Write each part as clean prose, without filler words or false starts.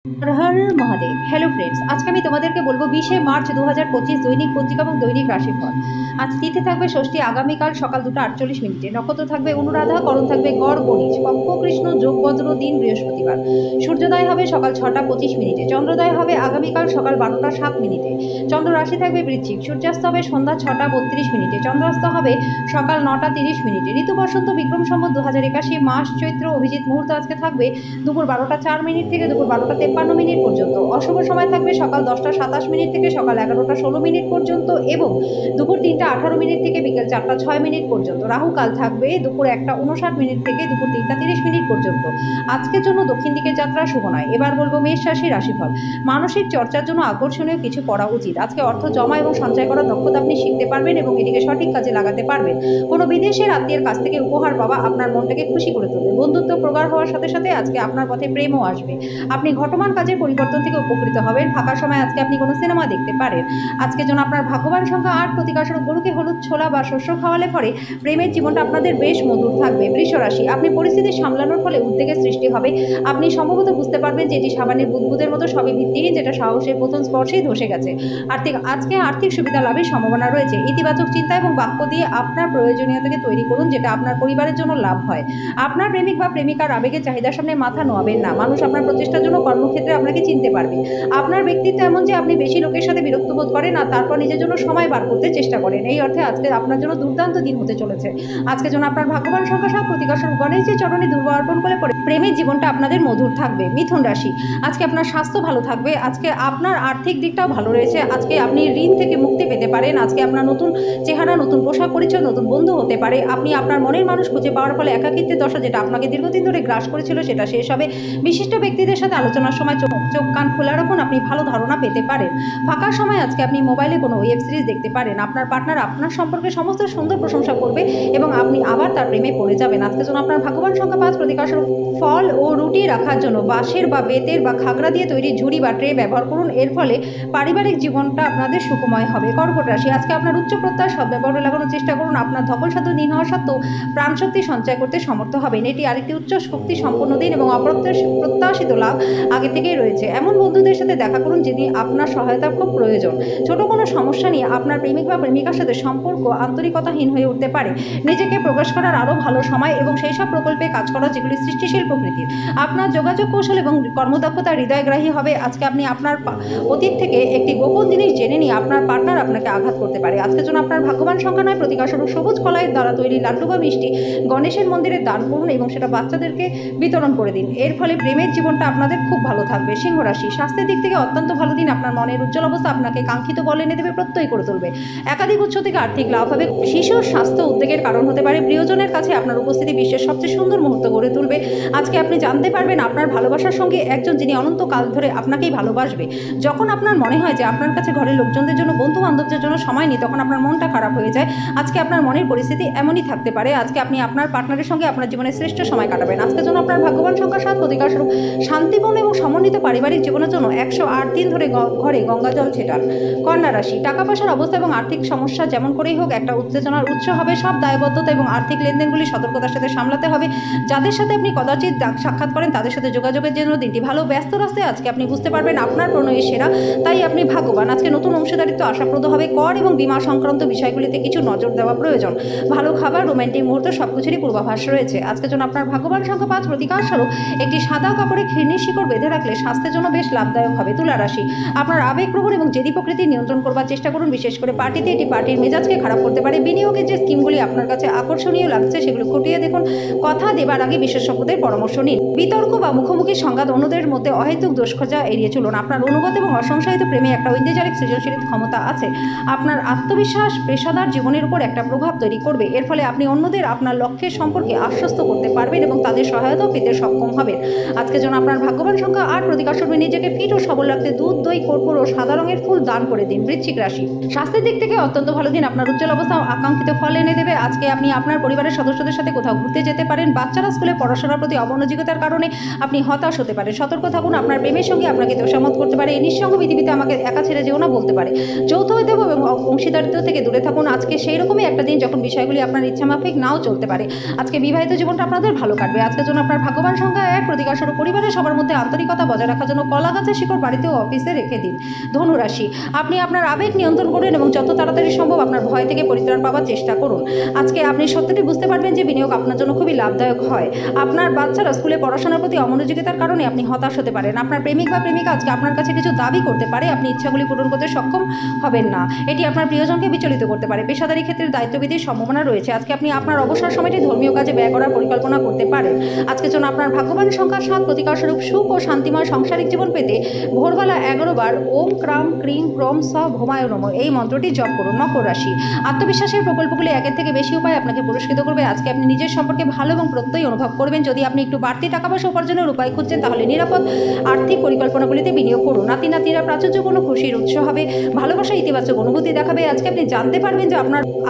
Har Har Mahadev. Hello friends, আজকে আমি তোমাদেরকে বলবো 20শে মার্চ 2025 দৈনিক পত্রিকা এবং দৈনিক রাশিফল। আজ তিথি থাকবে ষষ্ঠী, আগামীকাল সকাল 2:48 নক্ষত্র থাকবে অনুরাধা, করণ থাকবে গড় বণিজ, পক্ষ কৃষ্ণ, যোগ বজ্র, দিন বৃহস্পতিবার। সূর্যোদয় হবে সকাল 6:25, চন্দ্রোদয় হবে আগামীকাল সকাল 12:07। চন্দ্র রাশি থাকবে বৃশ্চিক, সূর্যাস্ত হবে সন্ধ্যা 6:32, চন্দ্রাস্ত হবে সকাল 9:30। ঋতু বসন্ত, বিক্রম সম্বত 2081, মাস চৈত্র, অভিজিৎ মুহূর্ত আজকে থাকবে দুপুর 12:04 থেকে দুপুর 12:53 পর্যন্ত। অশুভ সময় থাকবে সকাল 10:27 থেকে সকাল 11:16 পর্যন্ত এবং দুপুর 3:18 থেকে বিকেল 4:06 পর্যন্ত। রাহু কাল থাকবে দুপুর 1:59 থেকে দুপুর 3:30 পর্যন্ত। আজকের জন্য দক্ষিণ দিকের যাত্রা শুভ নয়। এবার বলবো মেষ রাশি রাশিফল। মানসিক চর্চার জন্য আকর্ষণীয় কিছু পড়া উচিত। আজকে অর্থ জমা এবং সঞ্চয় করার দক্ষতা আপনি শিখতে পারবেন এবং এটিকে সঠিক কাজে লাগাতে পারবেন। কোনো বিদেশের আত্মীয়ের কাছ থেকে উপহার পাওয়া আপনার মনটাকে খুশি করে তুলবে। বন্ধুত্ব প্রগাঢ় হওয়ার সাথে সাথে আজকে আপনার পথে প্রেমও আসবে। আপনি ঘটমান কাজের পরিবর্তন থেকে উপকৃত হবেন। ফাঁকা সময় আজকে আপনি কোনো সিনেমা দেখতে পারেন। আজকের জন্য আপনার ভাগ্যবান সংখ্যা 8। প্রতিকারস্বরূপ গরুকে হলুদ ছোলা বা শস্য খাওয়ালে পরে প্রেমের জীবনটা আপনাদের বেশ মধুর থাকবে। বৃষ রাশি, আপনি পরিস্থিতি সামলানোর ফলে উদ্বেগের সৃষ্টি হবে। আপনি সম্ভবত বুঝতে পারবেন যে এটি সাবানের বুদবুদের মতো সবই ভিত্তিহীন, যেটা সাহসের প্রথম স্পর্শেই ধসে গেছে। আজকে আর্থিক সুবিধা লাভের সম্ভাবনা রয়েছে। ইতিবাচক চিন্তা এবং বাক্য দিয়ে আপনার প্রয়োজনীয়তাকে তৈরি করুন, যেটা আপনার পরিবারের জন্য লাভ হয়। আপনার প্রেমিক বা প্রেমিকার আবেগের চাহিদার সামনে মাথা নোয়াবেন না। মানুষ আপনার প্রচেষ্টার জন্য কর্মক্ষেত্রে আপনাকে চিনতে পারবে। আপনার ব্যক্তিত্ব এমন যে আপনি বেশি লোকের সাথে বিরক্ত বোধ করেন আর তারপর নিজের জন্য সময় বার করতে চেষ্টা করেন। এই অর্থে আজকে আপনার জন্য দুর্দান্ত দিন হতে চলেছে। আজকের জন্য আপনার ভাগ্যবান সংখ্যা 7। প্রতিকারস্বরূপ গণেশজির চরণে দুর্ব অর্পণ করে পরে প্রেমের জীবনটা আপনাদের মধুর থাকবে। মিথুন রাশি, আজকে আপনার স্বাস্থ্য ভালো থাকবে। আজকে আপনার আর্থিক দিকটাও ভালো রয়েছে। আজকে আপনি ঋণ থেকে মুক্তি পেতে পারেন। আজকে আপনার নতুন চেহারা, নতুন পোশাক পরিচ্ছদ, নতুন বন্ধু হতে পারে। আপনি আপনার মনের মানুষ খুঁজে পাওয়ার ফলে একাকিত্বের দশা, যেটা আপনাকে দীর্ঘদিন ধরে গ্রাস করেছিল, সেটা শেষ হবে। বিশিষ্ট ব্যক্তিদের সাথে আলোচনার সময় চোখ কান খোলা রাখুন, আপনি ভালো ধারণা পেতে পারেন। ফাঁকা সময় আজকে আপনি মোবাইলে কোনো ওয়েব সিরিজ দেখতে পারেন। আপনার পার্টনার আপনার সম্পর্কে সমস্ত সুন্দর প্রশংসা করবে এবং আপনি আবার তার প্রেমে পড়ে যাবেন। আজকের জন্য আপনার ভাগ্যবান সংখ্যা 5। প্রতিকারস্বরূপ ফল ও রুটি রাখার জন্য বাঁশের বা বেতের বা খাগড়া দিয়ে তৈরি ঝুড়ি বা ট্রে ব্যবহার করুন। এর ফলে পারিবারিক জীবনটা আপনাদের সুখময় হবে। কর্কট রাশি, আজকে আপনার উচ্চ প্রত্যাশা সদ্ব্যবহারে লাগানোর চেষ্টা করুন। আপনার ধকল সাধ্য দিন হওয়া সত্ত্বেও প্রাণশক্তি সঞ্চয় করতে সমর্থ হবেন। এটি আরেকটি উচ্চ শক্তি সম্পন্ন দিন এবং অপ্রত্যাশিত লাভ আগে থেকেই রয়েছে। এমন বন্ধুদের সাথে দেখা করুন যিনি আপনার সহায়তা খুব প্রয়োজন। ছোট কোনো সমস্যা নিয়ে আপনার প্রেমিক বা প্রেমিকার সাথে সম্পর্ক আন্তরিকতাহীন হয়ে উঠতে পারে। নিজেকে প্রকাশ করার আরও ভালো সময় এবং সেই সব প্রকল্পে কাজ করা যেগুলি সৃষ্টিশীল প্রকৃতির। আপনার যোগাযোগ কৌশল এবং কর্মদক্ষতা হৃদয়গ্রাহী হবে। আজকে আপনি আপনার অতীত থেকে একটি গোপন জিনিস জেনে নিয়ে আপনার পার্টনার আপনাকে আঘাত করতে পারে। আজকের জন্য আপনার ভাগ্যবান সংখ্যা 9। প্রতিকারস্বরূপ সবুজ কলাইয়ের দ্বারা তৈরি লাড্ডু বা মিষ্টি গণেশের মন্দিরে দান করুন এবং সেটা বাচ্চাদেরকে বিতরণ করে দিন। এর ফলে প্রেমের জীবনটা আপনাদের খুব ভালো থাকবে। সিংহ রাশি, স্বাস্থ্যের দিক থেকে অত্যন্ত ভালো দিন। আপনার মনের উজ্জ্বল অবস্থা আপনাকে কাঙ্ক্ষিত বল এনে দেবে, প্রত্যয় করে তুলবে। একাধিক উৎস থেকে আর্থিক লাভ হবে। শিশুর স্বাস্থ্য উদ্বেগের কারণ হতে পারে। প্রিয়জনের কাছে আপনার উপস্থিতি বিশ্বের সবচেয়ে সুন্দর মুহূর্ত গড়ে তুলবে। আজকে আপনি জানতে পারবেন আপনার ভালোবাসার সঙ্গে একজন যিনি অনন্তকাল ধরে আপনাকেই ভালোবাসবে। যখন আপনার মনে হয় যে আপনার কাছে ঘরের লোকজনদের জন্য, বন্ধু বান্ধবদের জন্য সময় নেই, তখন আপনার মনটা খারাপ হয়ে যায়। আজকে আপনার মনের পরিস্থিতি এমনই থাকতে পারে। আজকে আপনি আপনার পার্টনারের সঙ্গে আপনার জীবনের শ্রেষ্ঠ সময় কাটাবেন। আজকের জন্য আপনার ভাগ্যবান সংখ্যা 7। প্রতিকারস্বরূপ শান্তিপূর্ণ এবং সমন্বিত পারিবারিক জীবনের জন্য 108 দিন ধরে ঘরে গঙ্গা জল ছেটান। কন্যা রাশি, টাকা পয়সার অবস্থা এবং আর্থিক সমস্যা যেমন করেই হোক একটা উত্তেজনার উৎস হবে। সব দায়বদ্ধতা এবং আর্থিক লেনদেনগুলি সতর্কতার সাথে সামলাতে হবে। যাদের সাথে আপনি কদাচিৎ সাক্ষাৎ করেন তাদের সাথে যোগাযোগের জন্য দিনটি ভালো। ব্যস্ত রাস্তায় আজকে আপনি বুঝতে পারবেন আপনার প্রণয়ী সেরা, তাই আপনি ভাগ্যবান। আজকে নতুন অংশীদারিত্ব আশাপ্রদ হবে। কর এবং বীমা সংক্রান্ত বিষয়গুলিতে কিছু নজর দেওয়া প্রয়োজন। ভালো খাবার, রোমান্টিক মুহূর্ত সবকিছুরই পূর্বাভাস রয়েছে। আজকের জন্য আপনার ভাগ্যবান সংখ্যা 5। প্রতিকারস্বরূপ একটি সাদা কাপড়ে ঘৃণির শিকড় বেঁধে রাখলে স্বাস্থ্যের জন্য বেশ লাভদায়ক হবে। তুলা রাশি, আপনার আবেগপ্রবণ এবং জেদি প্রকৃতি নিয়ন্ত্রণ করবার চেষ্টা করুন, বিশেষ করে পার্টিতে। এটি পার্টির মেজাজকে খারাপ করতে পারে। বিনিয়োগের যে স্কিমগুলি আপনার কাছে আকর্ষণীয় লাগছে সেগুলো খতিয়ে দেখুন। কথা দেবার আগে বিশেষজ্ঞদের পরামর্শ নিন। বিতর্ক বা মুখোমুখি সংঘাত অন্যদের মধ্যে অহেতুক দোষ খোঁজা এড়িয়ে চলুন। আপনার অনুগত এবং অসংশয়িত প্রেমে একটা ঐন্দ্যজালিক সৃজনশীল ক্ষমতা আছে। আপনার আত্মবিশ্বাস পেশাদার জীবনের উপর একটা প্রভাব তৈরি করবে। এর ফলে আপনি অন্যদের আপনার লক্ষ্যের সম্পর্কে আশ্বস্ত করতে পারবেন এবং তাদের সহায়তাও পেতে সক্ষম হবেন। আজকের জন্য আপনার ভাগ্যবান সংখ্যা 8। প্রতিকারস্বরূপ নিজেকে ফিট ও সবল রাখতে দুধ, দই, কর্পূর ও সাদা রঙের ফুল দান করে দিন। বৃশ্চিক রাশি, স্বাস্থ্যের দিক থেকে অত্যন্ত ভালো দিন। আপনার উজ্জ্বল অবস্থা আকাঙ্ক্ষিত ফল এনে দেবে। আজকে আপনি আপনার পরিবারের সদস্যদের সাথে কোথাও ঘুরতে যেতে পারেন। বাচ্চারা স্কুলে পড়াশোনার প্রতি অমনোযোগিতার কারণে আপনি হতাশ হতে পারেন। সতর্ক থাকুন, আপনার প্রেমের সঙ্গে আপনাকে তোষামত করতে পারে। এই নিঃসঙ্গ পৃথিবীতে আমাকে একা ছেড়ে যেও না বলতে পারে। যৌথ হইতে এবং অংশীদারিত্ব থেকে দূরে থাকুন। আজকে সেই রকমই একটা দিন যখন বিষয়গুলি আপনার ইচ্ছামাফিক নাও চলতে পারে। আজকে বিবাহিত জীবনটা আপনাদের ভালো কাটবে। আজকের জন্য আপনার ভাগ্যবান সংখ্যা 1। প্রতিকারস্বরূপ পরিবারের সবার মধ্যে আন্তরিকতা ধারাবাহিকতা বজায় রাখার জন্য কলা গাছের শিকড় বাড়িতে ও অফিসে রেখে দিন। ধনুরাশি, আপনি আপনার আবেগ নিয়ন্ত্রণ করুন এবং যত তাড়াতাড়ি সম্ভব আপনার ভয় থেকে পরিত্রাণ পাওয়ার চেষ্টা করুন। আজকে আপনি সত্যটি বুঝতে পারবেন যে বিনিয়োগ আপনার জন্য খুবই লাভদায়ক হয়। আপনার বাচ্চারা স্কুলে পড়াশোনার প্রতি অমনোযোগিতার কারণে আপনি হতাশ হতে পারেন। আপনার প্রেমিক বা প্রেমিকা আজকে আপনার কাছে কিছু দাবি করতে পারে, আপনি ইচ্ছাগুলি পূরণ করতে সক্ষম হবেন না। এটি আপনার প্রিয়জনকে বিচলিত করতে পারে। পেশাদারি ক্ষেত্রে দায়িত্ববিধির সম্ভাবনা রয়েছে। আজকে আপনি আপনার অবসর সময়টি ধর্মীয় কাজে ব্যয় করার পরিকল্পনা করতে পারেন। আজকের জন্য আপনার ভাগ্যবান সংখ্যা 7। প্রতিকার স্বরূপ সুখ ও শান্তিময় সাংসারিক জীবন পেতে ভোরবেলা 11 বার ওম ক্রাম ক্রিম ক্রম স ভোমায় নমঃ এই মন্ত্রটি জপ করুন। মকর রাশি, আত্মবিশ্বাসের প্রকল্পগুলি একের থেকে বেশি উপায় আপনাকে পুরস্কৃত করবে। আজকে আপনি নিজের সম্পর্কে ভালো এবং প্রত্যয়ী অনুভব করবেন। যদি আপনি একটু বাড়তি টাকা পয়সা উপার্জনের উপায় খুঁজছেন তাহলে নিরাপদ আর্থিক পরিকল্পনাগুলিতে বিনিয়োগ করুন। নাতি নাতিরা প্রাচুর্যপূর্ণ খুশির উৎস হবে, ভালোবাসা ইতিবাচক অনুভূতি দেখাবে। আজকে আপনি জানতে পারবেন যে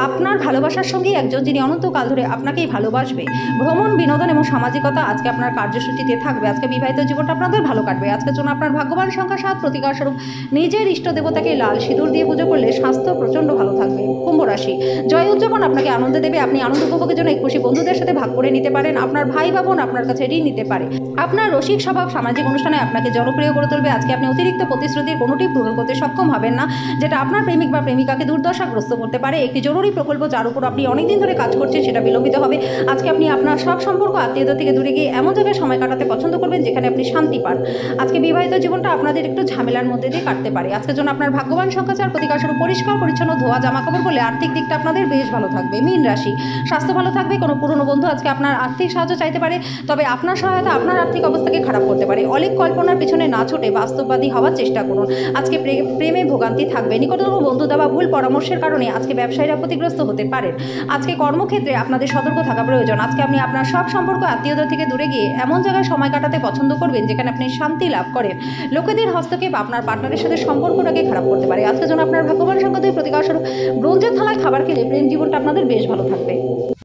আপনার ভালোবাসার সঙ্গেই একজন যিনি অনন্তকাল ধরে আপনাকেই ভালোবাসবে। ভ্রমণ, বিনোদন এবং সামাজিকতা আজকে আপনার কার্যসূচিতে থাকবে। আজকে বিবাহিত জীবনটা আপনাদের ভালো কাটবে। আজকের জন্য আপনার ভাগ্যবান সংখ্যা 7। প্রতিকার স্বরূপ নিজের ইষ্ট দেবতাকে লাল সিঁদুর দিয়ে পুজো করলে স্বাস্থ্য প্রচণ্ড ভালো থাকবে। কুম্ভ রাশি, জয় উদযাপন আপনাকে আনন্দ দেবে। আপনি আনন্দ উপভোগের জন্য খুশি বন্ধুদের সাথে ভাগ করে নিতে পারেন। আপনার ভাই বা বোন আপনার কাছে ঋণ নিতে পারে। আপনার রসিক স্বভাব সামাজিক অনুষ্ঠানে আপনাকে জনপ্রিয় করে তুলবে। আজকে আপনি অতিরিক্ত প্রতিশ্রুতির কোনোটি পূরণ করতে সক্ষম হবেন না, যেটা আপনার প্রেমিক বা প্রেমিকাকে দুর্দশাগ্রস্ত করতে পারে। একটি জরুরি প্রকল্প যার উপর আপনি অনেকদিন ধরে কাজ করছেন সেটা বিলম্বিত হবে। আজকে আপনি আপনার সব সম্পর্ক আত্মীয়তা থেকে দূরে গিয়ে এমন জায়গায় সময় কাটাতে পছন্দ করবেন যেখানে আপনি শান্তি পান। আজকে বিবাহিত জীবনটা আপনাদের একটু ঝামেলার মধ্যে দিয়ে কাটতে পারে। আজকের জন্য আপনার ভাগ্যবান সংখ্যা 4। প্রতিকার স্বরূপ পরিষ্কার পরিচ্ছন্ন ধোয়া জামা কাপড় বলে আর্থিক দিকটা আপনাদের বেশ ভালো থাকবে। মীন রাশি, স্বাস্থ্য ভালো থাকবে। কোনো পুরনো বন্ধু আজকে আপনার আর্থিক সাহায্য চাইতে পারে, তবে আপনার সহায়তা আপনার আর্থিক অবস্থাকে খারাপ করতে পারে। অলিক কল্পনার পিছনে না ছুটে বাস্তববাদী হওয়ার চেষ্টা করুন। আজকে প্রেমে ভোগান্তি থাকবে। নিকটতম বন্ধু দেওয়া ভুল পরামর্শের কারণে আজকে ব্যবসায়ীরা ক্ষতিগ্রস্ত হতে পারেন। আজকে কর্মক্ষেত্রে আপনাদের সতর্ক থাকা প্রয়োজন। আজকে আপনি আপনার সব সম্পর্ক আত্মীয়দের থেকে দূরে গিয়ে এমন জায়গায় সময় কাটাতে পছন্দ করবেন যেখানে আপনি শান্তি লাভ করেন। লোকেদের হস্তক্ষেপ আপনার পার্টনারের সাথে সম্পর্কটাকে খারাপ করতে পারে। আজকের জন্য আপনার ভাগ্যবান সংখ্যা 2। প্রতিকার স্বরূপ ব্রোঞ্জের থালায় খাবার খেলে প্রেম জীবনটা আপনাদের বেশ ভালো থাকবে।